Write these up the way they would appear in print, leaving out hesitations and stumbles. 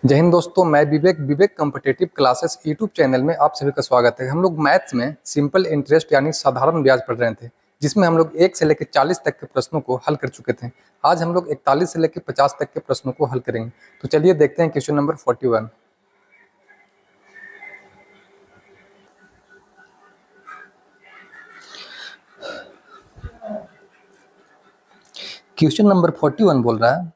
जय हिंद दोस्तों, मैं विवेक विवेक कॉम्पिटिटिव क्लासेस यूट्यूब चैनल में आप सभी का स्वागत है। हम लोग मैथ्स में सिंपल इंटरेस्ट यानी साधारण ब्याज पढ़ रहे थे, जिसमें हम लोग 1 से लेकर 40 तक के प्रश्नों को हल कर चुके थे। आज हम लोग 41 से लेकर 50 तक के प्रश्नों को हल करेंगे। तो चलिए देखते हैं क्वेश्चन नंबर 41। क्वेश्चन नंबर 41 बोल रहा है,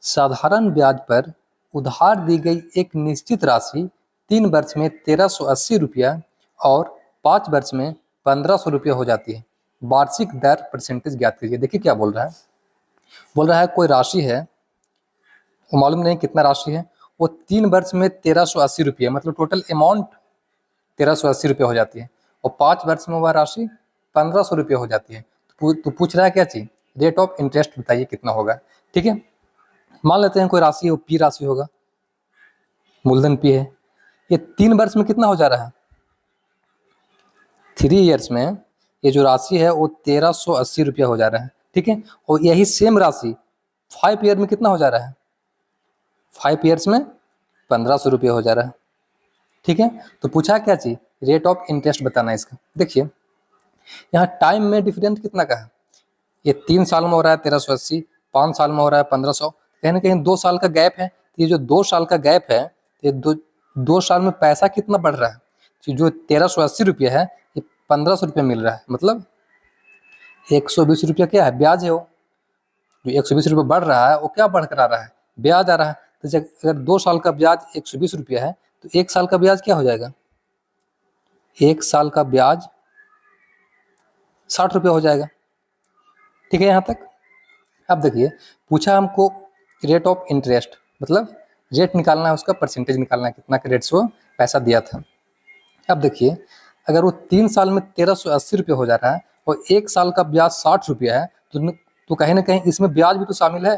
साधारण ब्याज पर उधार दी गई एक निश्चित राशि 3 वर्ष में 1380 रुपया और 5 वर्ष में 1500 रुपया हो जाती है। वार्षिक दर परसेंटेज ज्ञात कीजिए। देखिए क्या बोल रहा है कोई राशि है, वो मालूम नहीं कितना राशि है, वो 3 वर्ष में 1380 रुपया, मतलब टोटल अमाउंट 1380 रुपया हो जाती है, और 5 वर्ष में वह राशि 1500 रुपया हो जाती है। तो पूछ रहा है क्या चीज, रेट ऑफ इंटरेस्ट बताइए कितना होगा। ठीक है, मान लेते हैं कोई राशि है, वो पी राशि होगा, मूलधन पी है। ये 3 वर्ष में कितना हो जा रहा है, 3 ईयर्स में ये जो राशि है वो 1380 रुपया हो जा रहा है। ठीक है, और यही सेम राशि 5 ईयर में कितना हो जा रहा है, 5 ईयर्स में 1500 रुपया हो जा रहा है। ठीक है, तो पूछा क्या चीज, रेट ऑफ इंटरेस्ट बताना है इसका। देखिए यहाँ टाइम में डिफरेंस कितना का है, ये 3 साल में हो रहा है 1380, 5 साल में हो रहा है 1500, कहीं ना कहीं 2 साल का गैप है। ये जो 2 साल का गैप है, ये दो साल में पैसा कितना बढ़ रहा है, जो 1380 रुपया है ये 1500 रुपया मिल रहा है, मतलब 120 रुपया क्या है, ब्याज है। वो जो 120 रुपया बढ़ रहा है वो क्या बढ़ कर आ रहा है, ब्याज आ रहा है। तो अगर 2 साल का ब्याज 120 रुपया है तो 1 साल का ब्याज क्या हो जाएगा, 1 साल का ब्याज 60 रुपया हो जाएगा। ठीक है यहाँ तक। अब देखिए पूछा हमको रेट ऑफ इंटरेस्ट, मतलब रेट निकालना है, उसका परसेंटेज निकालना है, कितना का रेट से वो पैसा दिया था। अब देखिए अगर वो 3 साल में 1380 रुपये हो जा रहा है और 1 साल का ब्याज 60 रुपया है, तो कहीं ना कहीं इसमें ब्याज भी तो शामिल है।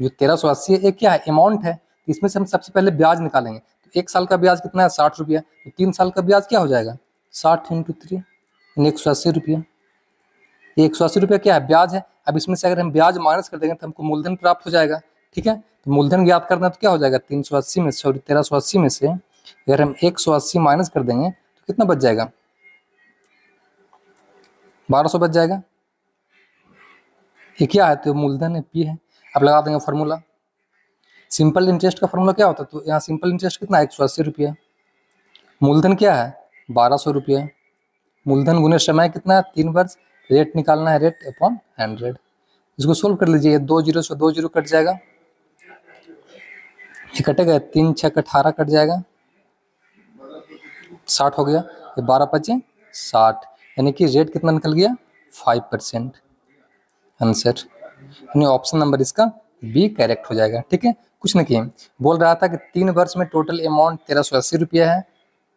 जो 1380 है एक क्या है, अमाउंट है, इसमें से हम सबसे पहले ब्याज निकालेंगे। तो 1 साल का ब्याज कितना है, 60 रुपया, तो 3 साल का ब्याज क्या हो जाएगा, 60 × 3 यानी 180 रुपया। ये 180 रुपया क्या है, ब्याज है। अब इसमें से अगर हम ब्याज माइनस कर देंगे तो हमको मूलधन प्राप्त हो जाएगा। ठीक है, तो मूलधन ज्ञात करना तो क्या हो जाएगा, 380 में से 1380 में से अगर हम 180 माइनस कर देंगे तो कितना बच जाएगा, 1200 बच जाएगा। ये क्या है, तो मूलधन है, पी है। अब लगा देंगे फॉर्मूला, सिंपल इंटरेस्ट का फॉर्मूला क्या होता है, तो यहाँ सिंपल इंटरेस्ट कितना है, 180 रुपया, मूलधन क्या है 1200 रुपया, मूलधन गुने समय कितना है 3 वर्ष, रेट निकालना है, रेट अपॉन 100। इसको सोल्व कर लीजिए, 2 जीरो से 2 जीरो कट जाएगा, ये कटेगा, 3 6 18 कट जाएगा, 60 हो गया, ये 12 5 60, यानी कि रेट कितना निकल गया, 5%। आंसर यानी ऑप्शन नंबर इसका बी करेक्ट हो जाएगा। ठीक है, कुछ नहीं किए, बोल रहा था कि 3 वर्ष में टोटल अमाउंट 1380 रुपया है,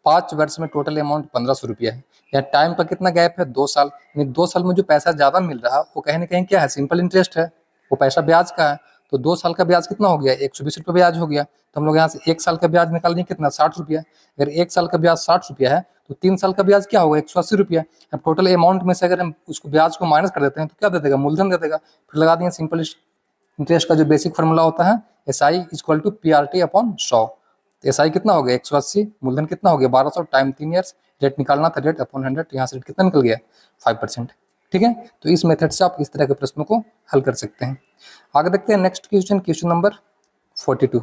5 वर्ष में टोटल अमाउंट 1500 रुपया है। या टाइम का कितना गैप है, 2 साल, यानी 2 साल में जो पैसा ज़्यादा मिल रहा है वो कहीं ना कहीं क्या है, सिंपल इंटरेस्ट है, वो पैसा ब्याज का है। तो 2 साल का ब्याज कितना हो गया, 120 रुपये ब्याज हो गया। तो हम लोग यहाँ से 1 साल का ब्याज निकाल देंगे, कितना, 60 रुपया। अगर 1 साल का ब्याज 60 रुपया है तो 3 साल का ब्याज क्या होगा, 180 रुपया। अब टोटल अमाउंट में से अगर हम उसको ब्याज को माइनस कर देते हैं तो क्या दे देगा, मूलधन दे देगा। फिर लगा देंगे सिंपल इंटरेस्ट का जो बेसिक फार्मूला होता है, SI = PRT/100। एस आई कितना हो गया, 180, मूलधन कितना हो गया 1200, टाइम 3 ईयर्स, रेट निकालना था, रेट अपॉन 100, यहाँ से रेट कितना निकल गया, 5%। ठीक है, तो इस मेथड से आप इस तरह के प्रश्नों को हल कर सकते हैं। आगे देखते हैं नेक्स्ट क्वेश्चन, क्वेश्चन नंबर 42।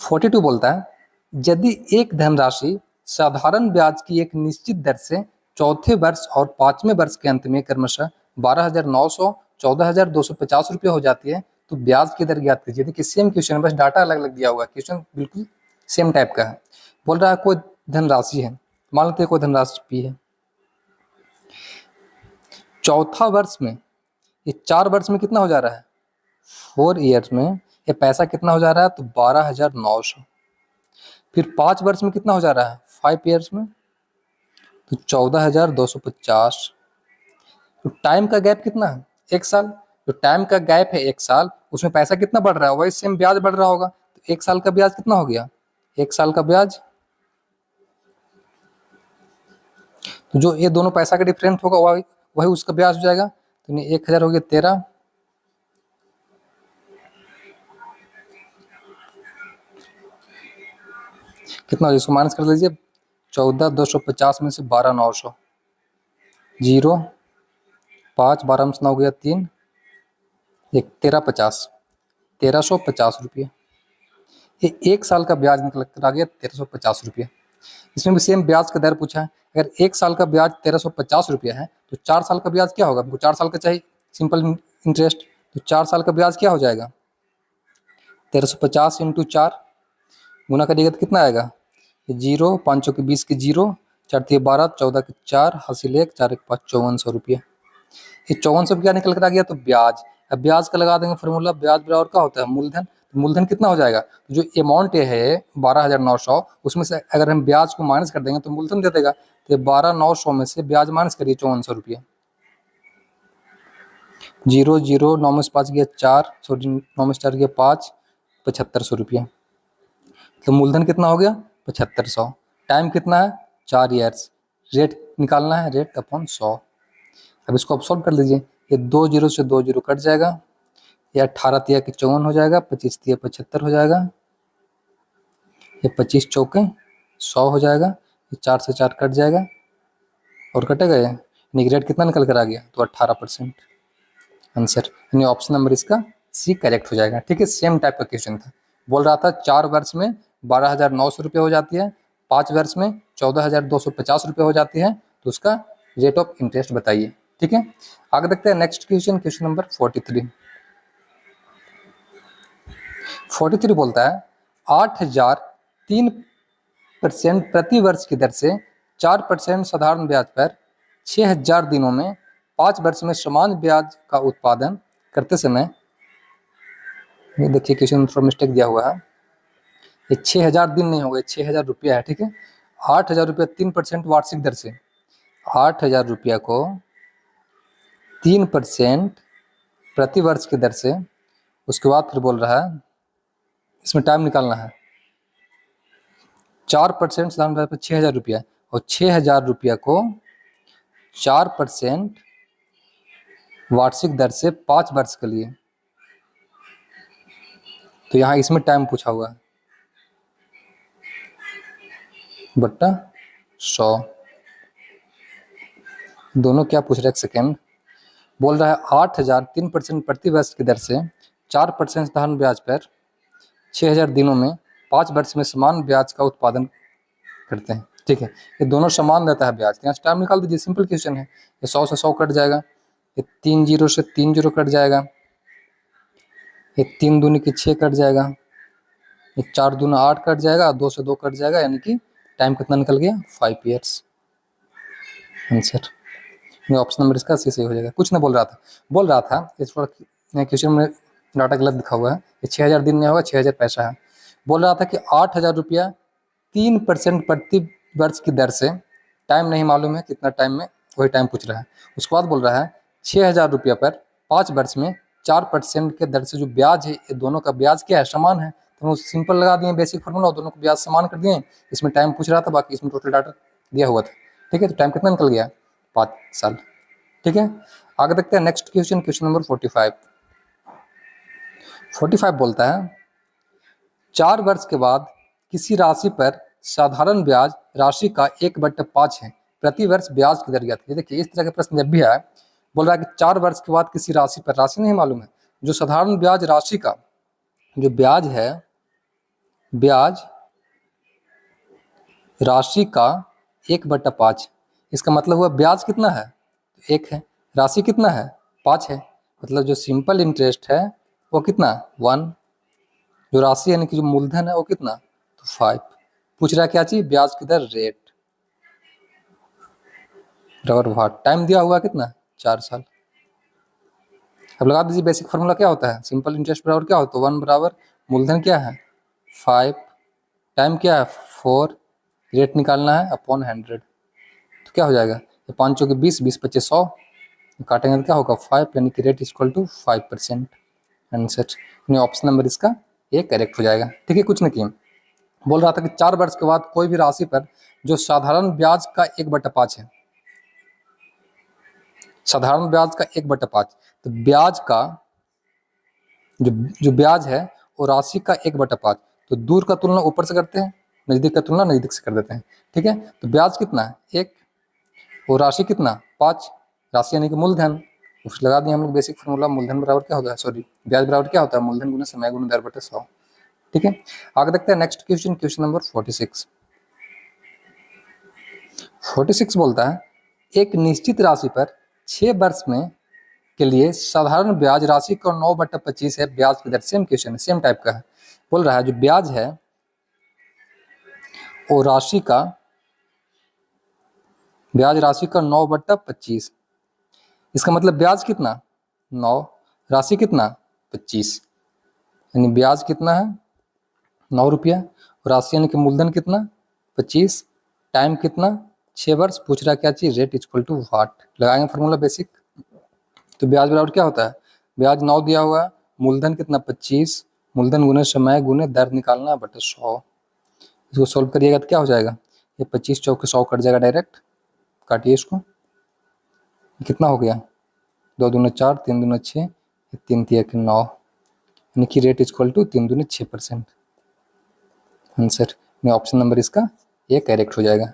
42 बोलता है, यदि एक धनराशि साधारण ब्याज की एक निश्चित दर से चौथे वर्ष और 5वें वर्ष के अंत में क्रमशः 12,900, 14,250 रुपये हो जाती है, तो ब्याज की दर ज्ञात कीजिए। देखिए सेम क्वेश्चन, बस डाटा अलग अलग दिया हुआ है, क्वेश्चन बिल्कुल सेम टाइप का है। बोल रहा है कोई धनराशि है, मान लेते हैं कोई धनराशि पी है, चौथा वर्ष में, ये 4 वर्ष में कितना हो जा रहा है, 4 ईयर्स में ये पैसा कितना हो जा रहा है, तो 12,900। फिर 5 वर्ष में कितना हो जा रहा है, 5 ईयर्स में, तो 14,250। तो टाइम का गैप कितना है, 1 साल। जो टाइम का गैप है 1 साल, उसमें पैसा कितना बढ़ रहा है, वही सेम ब्याज बढ़ रहा होगा। तो 1 साल का ब्याज कितना हो गया, 1 साल का ब्याज, तो जो ये दोनों पैसा का डिफरेंस होगा वही उसका ब्याज हो जाएगा। तो 1000 हो गया 13, कितना हो, इसको माइनस कर लीजिए। 14,250 में से 12,900, 0 5, 12 में से 9 हो गया 3, 1350, 1350 रुपये। ये 1 साल का ब्याज निकल कर आ गया 1350 रुपये। इसमें भी सेम ब्याज का दर पूछा है। अगर 1 साल का ब्याज 1350 रुपया है तो 4 साल का ब्याज क्या होगा, हमको 4 साल का चाहिए सिंपल इंटरेस्ट। तो 4 साल का ब्याज क्या हो जाएगा, 1350 इंटू 4 गुना करिएगा तो कितना आएगा, 0 5 के 20 के 0, 4 12, 14 के 4, हासिल 1, 4 1 5, 5400 रुपये। ये 5400 क्या निकल कर आ गया, तो ब्याज। अब ब्याज का लगा देंगे फॉर्मूला, ब्याज बराबर क्या होता है, मूलधन। मूलधन कितना हो जाएगा, तो जो अमाउंट है 12,900, उसमें से अगर हम ब्याज को माइनस कर देंगे तो मूलधन दे देगा। तो 12,900 में से ब्याज माइनस करिए 5400 रुपये, 0 0 9 में से 5 गया 4, सॉरी 9 में से 4 गया 5, 7500 रुपये। तो मूलधन कितना हो गया, 7500। टाइम कितना है, 4 ईयर्स। रेट निकालना है, रेट अपॉन 100। अब इसको आप सॉल्व कर लीजिए। ये 2 जीरो से 2 जीरो कट जाएगा, ये 18 तिया के 54 हो जाएगा, 25 तिया 75 हो जाएगा, ये 25 चौके 100 हो जाएगा, ये 4 से 4 कट जाएगा और कटेगा ये, यानी रेट कितना निकल कर आ गया, तो 18% आंसर। यानी ऑप्शन नंबर इसका सी करेक्ट हो जाएगा। ठीक है, सेम टाइप का क्वेश्चन था। बोल रहा था 4 वर्ष में 12,900 रुपये हो जाती है, 5 वर्ष में 14,250 रुपये हो जाती है, तो उसका रेट ऑफ इंटरेस्ट बताइए। ठीक है, आगे देखते हैं नेक्स्ट क्वेश्चन, क्वेश्चन नंबर 43। 43 बोलता है 8,003% प्रति वर्ष की दर से 4% साधारण ब्याज पर 6,000 दिनों में 5 वर्ष में समान ब्याज का उत्पादन करते समय, ये देखिए क्वेश्चन में थोड़ा मिस्टेक दिया हुआ है, ये 6,000 दिन नहीं होगा, 6,000 रुपया है। ठीक है, 8,000 रुपया 3% वार्षिक दर से, 8,000 रुपया को 3% प्रति वर्ष की दर से, उसके बाद फिर बोल रहा है इसमें टाइम निकालना है। 4% साधारण ब्याज पर 6,000 रुपया, और 6,000 रुपया को 4% वार्षिक दर से 5 वर्ष के लिए, तो यहाँ इसमें टाइम पूछा हुआ है, बट्टा 100। दोनों क्या पूछ रहे हैं, एक सेकेंड। बोल रहा है 8,000 3% प्रति वर्ष की दर से 4% साधारण ब्याज पर 6,000 दिनों में 5 वर्ष में समान ब्याज का उत्पादन करते हैं। ठीक है, ये दोनों समान रहता है ब्याज, यहाँ टाइम निकाल दीजिए, सिंपल क्वेश्चन है। ये 100 से 100 कट जाएगा, ये 3 जीरो से 3 जीरो कट जाएगा, ये 3 दूनी की 6 कट जाएगा, ये 4 दूना 8 कट जाएगा, 2 से 2 कट जाएगा, यानी कि टाइम कितना निकल गया, 5 ईयर्स आंसर। ऑप्शन नंबर इसका सी सही हो जाएगा। कुछ ना बोल रहा था ये थोड़ा क्वेश्चन में डाटा गलत लिखा हुआ है, ये 6,000 दिन नहीं होगा, 6,000 पैसा है। बोल रहा था कि 8,000 रुपया 3% प्रति वर्ष की दर से, टाइम नहीं मालूम है कितना टाइम में, वही टाइम पूछ रहा है। उसके बाद बोल रहा है 6,000 रुपया पर 5 वर्ष में 4% के दर से जो ब्याज है, ये दोनों का ब्याज क्या है, समान है। तो हम सिंपल लगा दिए बेसिक फॉर्मूला, दोनों को ब्याज समान कर दिए। इसमें टाइम पूछ रहा था, बाकी इसमें टोटल डाटा दिया हुआ था। ठीक है, तो टाइम कितना निकल गया, 5 साल। ठीक है, आगे देखते हैं नेक्स्ट क्वेश्चन, क्वेश्चन नंबर 45। 45 बोलता है 4 वर्ष के बाद किसी राशि पर साधारण ब्याज राशि का 1/5 है, प्रति वर्ष ब्याज की दर ज्ञात कीजिए। देखिए इस तरह के प्रश्न जब भी आए, बोल रहा है कि 4 वर्ष के बाद किसी राशि पर, राशि नहीं मालूम है, जो साधारण ब्याज राशि का जो ब्याज है, ब्याज राशि का 1/5, इसका मतलब हुआ ब्याज कितना है, 1 है, राशि कितना है, 5 है, मतलब जो सिंपल इंटरेस्ट है वो कितना, 1, जो राशि यानी कि जो मूलधन है वो कितना, तो 5। पूछ रहा क्या चीज, ब्याज की दर, रेट बराबर भाग टाइम दिया हुआ कितना, 4 साल। अब लगा दीजिए बेसिक फार्मूला क्या होता है, सिंपल इंटरेस्ट बराबर क्या होता है, 1 बराबर मूलधन क्या है 5, टाइम क्या है 4, रेट निकालना है अपॉन 100, तो क्या हो जाएगा, ये 5 चौके 20, 20 25 100, काटेंगे तो क्या होगा 5, यानी कि रेट इक्वल टू 5% आंसर। यानी ऑप्शन नंबर इसका ये करेक्ट हो जाएगा। ठीक है, कुछ नहीं किया। बोल रहा था कि 4 वर्ष के बाद कोई भी राशि पर जो साधारण ब्याज का 1/5 है, साधारण ब्याज का 1/5, तो ब्याज का जो ब्याज है वो राशि का 1/5, तो दूर का तुलना ऊपर से करते हैं, नज़दीक का तुलना नज़दीक से कर देते हैं, ठीक है। तो ब्याज कितना है 1 और राशि कितना 5, राशि यानी कि मूलधन, उस लगा दिए हम लोग बेसिक फार्मूला, मूलधन बराबर क्या होता है, सॉरी ब्याज बराबर क्या होता है, मूलधन गुना समय गुना दर बटे 100, ठीक है। आगे देखते हैं नेक्स्ट क्वेश्चन, क्वेश्चन नंबर 46। 46 बोलता है एक निश्चित राशि पर 6 वर्ष में के लिए साधारण ब्याज राशि का 9/25 है ब्याज की दर। सेम क्वेश्चन है, सेम टाइप का है। बोल रहा है जो ब्याज है वो राशि का, ब्याज राशि का 9/25, इसका मतलब ब्याज कितना 9, राशि कितना 25, यानी ब्याज कितना है 9 रुपया और राशि यानी कि मूलधन कितना 25, टाइम कितना 6 वर्ष, पूछ रहा क्या चीज, रेट इक्वल टू वाट। लगाएंगे फार्मूला बेसिक, तो ब्याज बराबर क्या होता है, ब्याज 9 दिया हुआ है, मूलधन कितना 25, मूलधन गुने समय गुने दर निकालना है बटे 100। इसको सोल्व करिएगा तो क्या हो जाएगा, ये 25 चौके 100 कट जाएगा डायरेक्ट, काटिए इसको, कितना हो गया 2 दूने 4, 3 दूने 6, 3 तिया 9, यानी कि रेट इक्वल टू 3 दूने 6%। आंसर में ऑप्शन नंबर इसका ये करेक्ट हो जाएगा,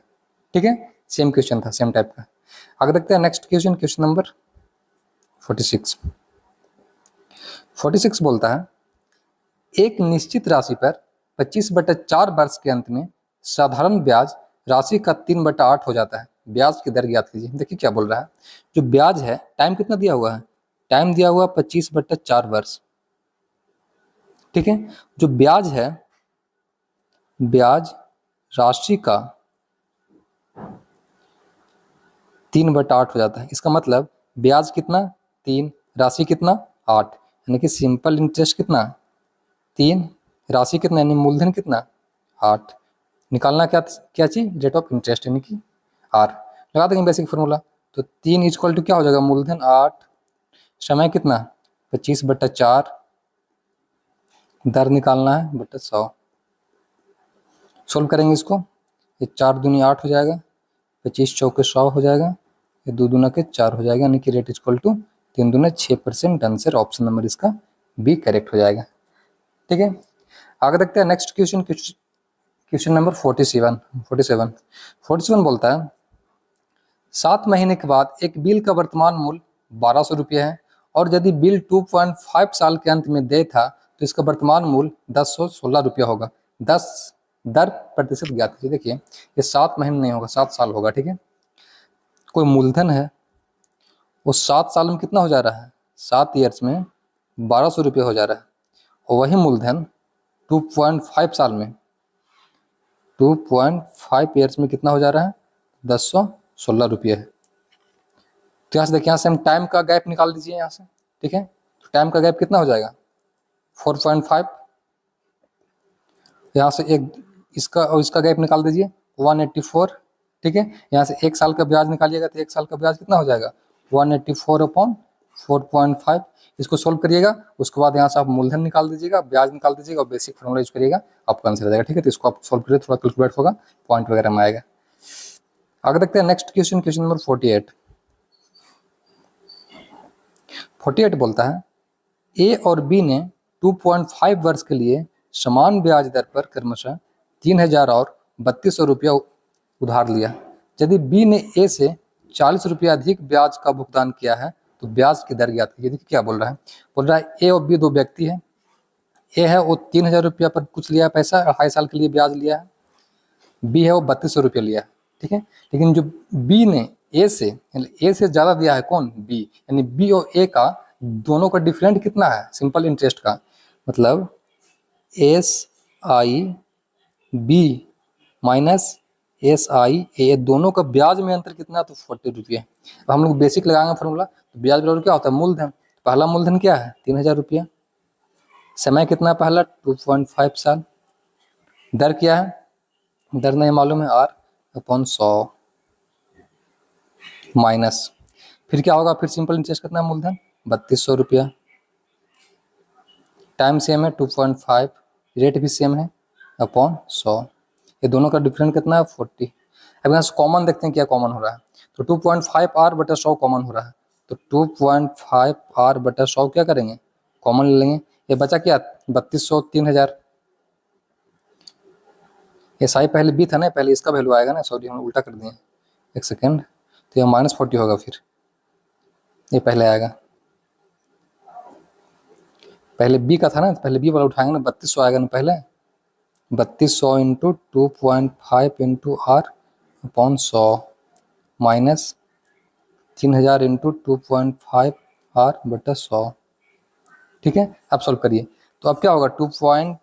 ठीक है। सेम क्वेश्चन था, सेम टाइप का। आगे देखते हैं नेक्स्ट क्वेश्चन, क्वेश्चन नंबर 46। 46 बोलता है एक निश्चित राशि पर 25/4 वर्ष के अंत में साधारण ब्याज राशि का 3/8 हो जाता है, ब्याज की दर ज्ञात कीजिए। देखिए क्या बोल रहा है, जो ब्याज है टाइम कितना दिया हुआ है, टाइम दिया हुआ 25/4 वर्ष, ठीक है। जो ब्याज है, ब्याज राशि का 3/8 हो जाता है, इसका मतलब ब्याज कितना 3, राशि कितना 8, यानी कि सिंपल इंटरेस्ट कितना 3, राशि कितना यानी मूलधन कितना 8, निकालना क्या क्या चीज, रेट ऑफ इंटरेस्ट यानी कि आर। लगा देंगे बेसिक फार्मूला, तो 3 इक्वल टू क्या हो जाएगा, मूलधन 8, समय कितना 25/4, दर निकालना है बटे 100। सोल्व करेंगे इसको, ये 4 दूनी 8 हो जाएगा, 25 चौके 100 हो जाएगा, ये 2 दूना के 4 हो जाएगा, यानी कि रेट इक्वल टू 3 दूना 6%। आंसर ऑप्शन नंबर इसका बी करेक्ट हो जाएगा, ठीक है। आगे देखते हैं नेक्स्ट क्वेश्चन, क्वेश्चन नंबर 47 बोलता है 7 महीने के बाद एक बिल का वर्तमान मूल्य 1200 रुपये है और यदि बिल 2.5 साल के अंत में दे था तो इसका वर्तमान मूल्य 1016 रुपया होगा। 10 दर प्रतिशत ज्ञात कीजिए। देखिए ये 7 महीने नहीं होगा, 7 साल होगा, ठीक है। कोई मूलधन है वो 7 साल में कितना हो जा रहा है, 7 ईयर्स में 1200 रुपये हो जा रहा है, और वही मूलधन 2.5 साल में 2.5 ईयर्स में कितना हो जा रहा है 1016 रुपये है। तो यहाँ से देखिए, यहाँ से हम टाइम का गैप निकाल दीजिए यहाँ से, ठीक है। तो टाइम का गैप कितना हो जाएगा 4.5, यहाँ से एक इसका और इसका गैप निकाल दीजिए 184, ठीक है। यहाँ से 1 साल का ब्याज निकालिएगा तो 1 साल का ब्याज कितना हो जाएगा 184/4.5। इसको सोल्व करिएगा, उसके बाद यहाँ से आप मूलधन निकाल दीजिएगा, ब्याज निकाल दीजिएगा और बेसिक फॉर्मूला यूज करिएगा, आपका आंसर आ जाएगा, ठीक है। तो इसको आप सोल्व करिए, थोड़ा कैलकुलेट होगा, पॉइंट वगैरह में आएगा। आगे देखते हैं नेक्स्ट क्वेश्चन, क्वेश्चन नंबर 48 बोलता है ए और बी ने 2.5 वर्ष के लिए समान ब्याज दर पर क्रमशः 3000 और 3200 रुपया उधार लिया। यदि बी ने ए से 40 रुपया अधिक ब्याज का भुगतान किया है तो ब्याज की दर ज्ञात कीजिए। देखिए क्या बोल रहा है, बोल रहा है ए और बी 2 व्यक्ति है, ए है वो 3000 रुपया पर कुछ लिया पैसा, 2.5 साल के लिए ब्याज लिया है, बी है वो 3200 रुपया लिया है, ठीक है। लेकिन जो बी ने ए से ज़्यादा दिया है, कौन बी, यानी बी और ए का दोनों का डिफरेंट कितना है सिंपल इंटरेस्ट का, मतलब SI B minus SI A, दोनों का ब्याज में अंतर कितना, तो 40 रुपये। अब हम लोग बेसिक लगाएंगे फॉर्मूला, तो ब्याज बराबर क्या होता है मूलधन, पहला मूलधन क्या है 3000 रुपया, समय कितना पहला 2.5 साल, दर क्या है, दर नहीं मालूम है R/100 माइनस, फिर क्या होगा, फिर सिंपल इंटरेस्ट कितना मूलधन 3200 रुपया, टाइम सेम है 2.5, रेट भी सेम है अपॉन 100, ये दोनों का डिफरेंस कितना है 40। अब यहाँ से कॉमन देखते हैं क्या कॉमन हो रहा है, तो 2.5 R/100 कॉमन हो रहा है, तो 2.5 R/100 क्या करेंगे कॉमन ले लेंगे, ये बचा क्या 3200 3000, ये साई पहले बी था ना, पहले इसका वैल्यू आएगा ना, सॉरी हम उल्टा कर दिए, एक सेकेंड, तो ये -40 होगा, फिर ये पहले आएगा, पहले बी का था ना, पहले बी वाला उठाएंगे ना, 3200 आएगा ना पहले, 3200 into 2.5 into R upon 100 minus 3000 into 2.5 R बटा 100। ठीक है, अब सॉल्व करिए, तो अब क्या होगा, 2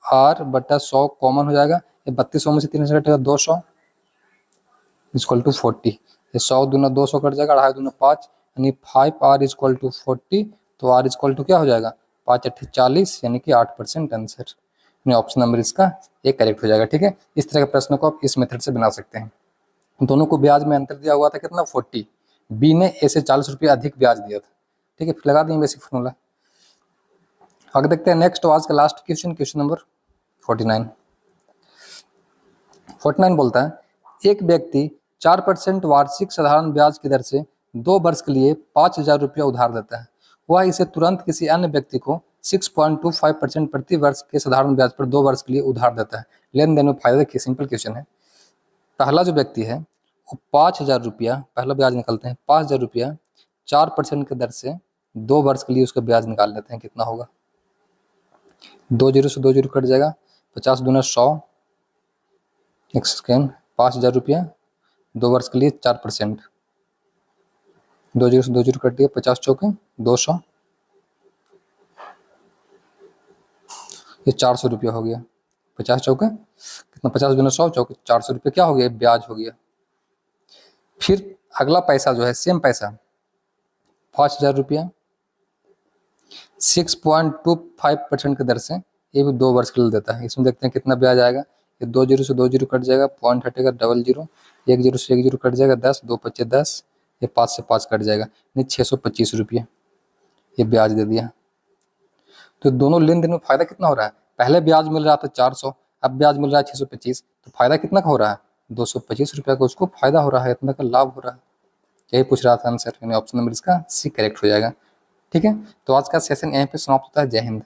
आर बटा 100 कॉमन हो जाएगा, ये 3200 में से 3000 कटेगा 200 इक्वल टू 40, ये 100 दूना 200 कट जाएगा, 2.5 दूना 5, यानी 5r इक्वल टू 40, तो r इक्वल टू क्या हो जाएगा, 5 8 40, यानी कि 8% आंसर, यानी ऑप्शन नंबर इसका ये करेक्ट हो जाएगा। ठीक है, इस तरह के प्रश्न को आप इस मेथड से बना सकते हैं। दोनों को ब्याज में अंतर दिया हुआ था कितना, 40, बी ने ए से 40 रुपये अधिक ब्याज दिया था। ठीक है, फिर लगा देंगे बेसिक फॉर्मूला। आगे देखते हैं नेक्स्ट, आज का लास्ट क्वेश्चन, क्वेश्चन नंबर 49 बोलता है, एक व्यक्ति 4% वार्षिक साधारण ब्याज की दर से 2 वर्ष के लिए 5,000 रुपया उधार देता है। वह इसे तुरंत किसी अन्य व्यक्ति को 6.25% प्रति वर्ष के साधारण ब्याज पर 2 वर्ष के लिए उधार देता है। लेन देन में फायदा देखिए, सिंपल क्वेश्चन है। पहला जो व्यक्ति है वो 5,000 रुपया, पहला ब्याज निकालते हैं, 5,000 रुपया 4% की दर से 2 वर्ष के लिए उसका ब्याज निकाल लेते हैं, कितना होगा, 2 जीरो से 2 जीरो कट जाएगा, 50 दूना 100, एक सेकेंड, 5,000 रुपया 2 वर्ष के लिए 4%, 2 जीरो से 2 जीरो कट दिया, 50 चौके 200, ये 400 रुपया हो गया, 50 चौके कितना, 50 दूना 100 चौके 400 रुपये क्या हो गया, ब्याज हो गया। फिर अगला पैसा जो है सेम पैसा 5,000 रुपया 6.25% की दर से ये भी 2 वर्ष के लिए देता है। इसमें देखते हैं कितना ब्याज आएगा, ये 2 जीरो से 2 जीरो कट जाएगा, पॉइंट हटेगा, डबल जीरो, 1 जीरो से 1 जीरो कट जाएगा, 10, 2 पच्चे 10, ये 5 से 5 कट जाएगा, नहीं 625 रुपये ये ब्याज दे दिया। तो दोनों लेन देन में फायदा कितना हो रहा है, पहले ब्याज मिल रहा था 400, अब ब्याज मिल रहा है 625, तो फायदा कितना का हो रहा है, 225 रुपया का उसको फायदा हो रहा है, इतना का लाभ हो रहा है। यही पूछ रहा था आंसर, यानी ऑप्शन नंबर इसका सी करेक्ट हो जाएगा। ठीक है, तो आज का सेशन यहीं पे समाप्त होता है। जय हिंद।